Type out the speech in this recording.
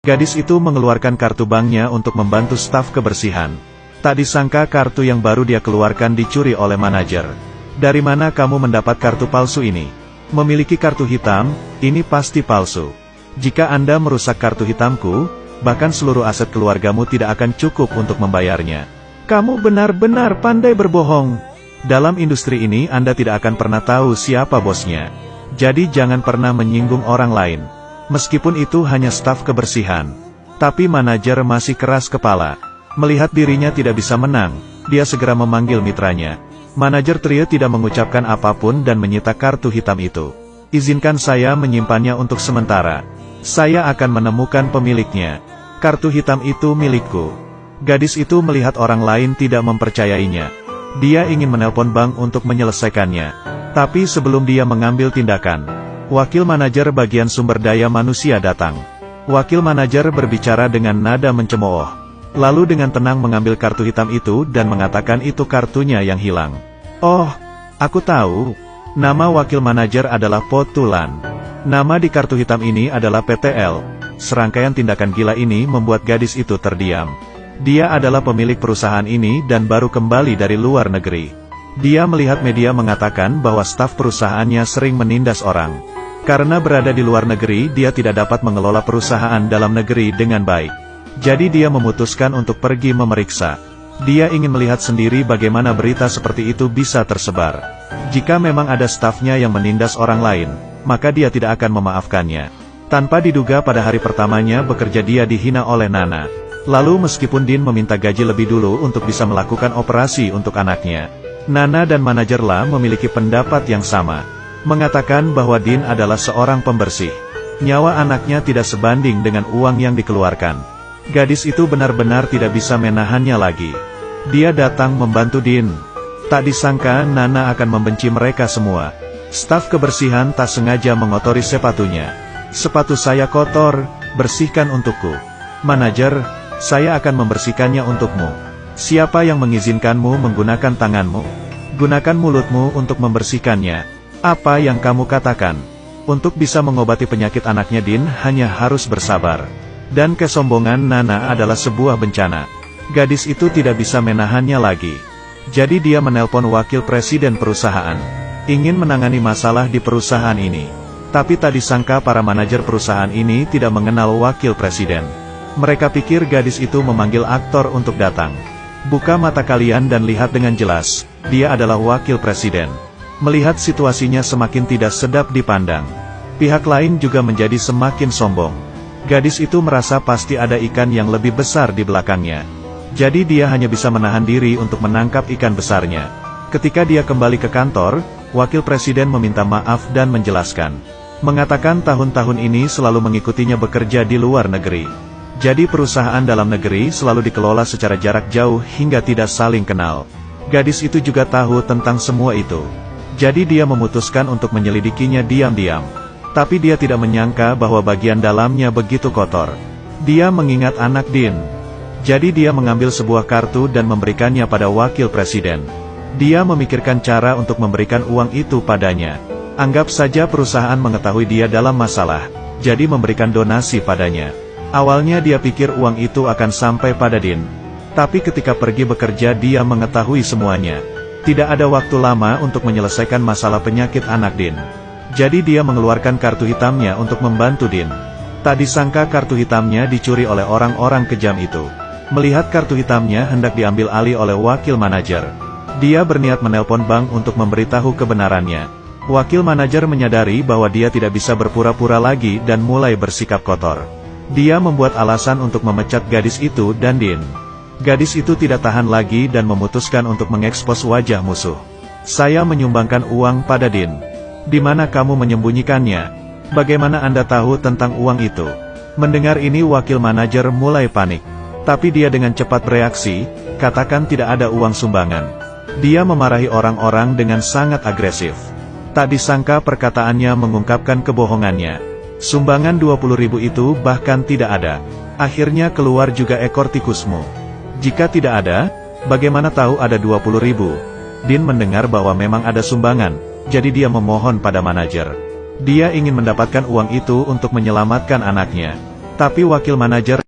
Gadis itu mengeluarkan kartu banknya untuk membantu staf kebersihan. Tak disangka kartu yang baru dia keluarkan dicuri oleh manajer. Dari mana kamu mendapat kartu palsu ini? Memiliki kartu hitam, ini pasti palsu. Jika Anda merusak kartu hitamku, bahkan seluruh aset keluargamu tidak akan cukup untuk membayarnya. Kamu benar-benar pandai berbohong. Dalam industri ini Anda tidak akan pernah tahu siapa bosnya. Jadi jangan pernah menyinggung orang lain. Meskipun itu hanya staf kebersihan. Tapi manajer masih keras kepala. Melihat dirinya tidak bisa menang, dia segera memanggil mitranya. Manajer trio tidak mengucapkan apapun dan menyita kartu hitam itu. Izinkan saya menyimpannya untuk sementara. Saya akan menemukan pemiliknya. Kartu hitam itu milikku. Gadis itu melihat orang lain tidak mempercayainya. Dia ingin menelpon bank untuk menyelesaikannya. Tapi sebelum dia mengambil tindakan, wakil manajer bagian sumber daya manusia datang. Wakil manajer berbicara dengan nada mencemooh. Lalu dengan tenang mengambil kartu hitam itu dan mengatakan itu kartunya yang hilang. Oh, aku tahu. Nama wakil manajer adalah Potulan. Nama di kartu hitam ini adalah PTL. Serangkaian tindakan gila ini membuat gadis itu terdiam. Dia adalah pemilik perusahaan ini dan baru kembali dari luar negeri. Dia melihat media mengatakan bahwa staf perusahaannya sering menindas orang. Karena berada di luar negeri, dia tidak dapat mengelola perusahaan dalam negeri dengan baik. Jadi dia memutuskan untuk pergi memeriksa. Dia ingin melihat sendiri bagaimana berita seperti itu bisa tersebar. Jika memang ada stafnya yang menindas orang lain, maka dia tidak akan memaafkannya. Tanpa diduga pada hari pertamanya bekerja dia dihina oleh Nana. Lalu meskipun Dean meminta gaji lebih dulu untuk bisa melakukan operasi untuk anaknya, Nana dan manajerlah memiliki pendapat yang sama. Mengatakan bahwa Dean adalah seorang pembersih. Nyawa anaknya tidak sebanding dengan uang yang dikeluarkan. Gadis itu benar-benar tidak bisa menahannya lagi. Dia datang membantu Dean. Tak disangka Nana akan membenci mereka semua. Staf kebersihan tak sengaja mengotori sepatunya. Sepatu saya kotor, bersihkan untukku. Manajer, saya akan membersihkannya untukmu. Siapa yang mengizinkanmu menggunakan tanganmu? Gunakan mulutmu untuk membersihkannya. Apa yang kamu katakan? Untuk bisa mengobati penyakit anaknya Dean hanya harus bersabar. Dan kesombongan Nana adalah sebuah bencana. Gadis itu tidak bisa menahannya lagi. Jadi dia menelpon wakil presiden perusahaan. Ingin menangani masalah di perusahaan ini. Tapi tak disangka para manajer perusahaan ini tidak mengenal wakil presiden. Mereka pikir gadis itu memanggil aktor untuk datang. Buka mata kalian dan lihat dengan jelas, dia adalah wakil presiden. Melihat situasinya semakin tidak sedap dipandang. Pihak lain juga menjadi semakin sombong. Gadis itu merasa pasti ada ikan yang lebih besar di belakangnya. Jadi dia hanya bisa menahan diri untuk menangkap ikan besarnya. Ketika dia kembali ke kantor, wakil presiden meminta maaf dan menjelaskan. Mengatakan tahun-tahun ini selalu mengikutinya bekerja di luar negeri. Jadi perusahaan dalam negeri selalu dikelola secara jarak jauh hingga tidak saling kenal. Gadis itu juga tahu tentang semua itu. Jadi dia memutuskan untuk menyelidikinya diam-diam. Tapi dia tidak menyangka bahwa bagian dalamnya begitu kotor. Dia mengingat anak Dean. Jadi dia mengambil sebuah kartu dan memberikannya pada wakil presiden. Dia memikirkan cara untuk memberikan uang itu padanya. Anggap saja perusahaan mengetahui dia dalam masalah, jadi memberikan donasi padanya. Awalnya dia pikir uang itu akan sampai pada Dean. Tapi ketika pergi bekerja dia mengetahui semuanya. Tidak ada waktu lama untuk menyelesaikan masalah penyakit anak Dean. Jadi dia mengeluarkan kartu hitamnya untuk membantu Dean. Tak disangka kartu hitamnya dicuri oleh orang-orang kejam itu. Melihat kartu hitamnya hendak diambil alih oleh wakil manajer. Dia berniat menelpon bank untuk memberitahu kebenarannya. Wakil manajer menyadari bahwa dia tidak bisa berpura-pura lagi dan mulai bersikap kotor. Dia membuat alasan untuk memecat gadis itu dan Dean. Gadis itu tidak tahan lagi dan memutuskan untuk mengekspos wajah musuh. Saya menyumbangkan uang pada Dean. Di mana kamu menyembunyikannya? Bagaimana Anda tahu tentang uang itu? Mendengar ini wakil manajer mulai panik. Tapi dia dengan cepat bereaksi, katakan tidak ada uang sumbangan. Dia memarahi orang-orang dengan sangat agresif. Tak disangka perkataannya mengungkapkan kebohongannya. Sumbangan 20.000 itu bahkan tidak ada. Akhirnya keluar juga ekor tikusmu. Jika tidak ada, bagaimana tahu ada 20.000? Dean mendengar bahwa memang ada sumbangan, jadi dia memohon pada manajer. Dia ingin mendapatkan uang itu untuk menyelamatkan anaknya. Tapi wakil manajer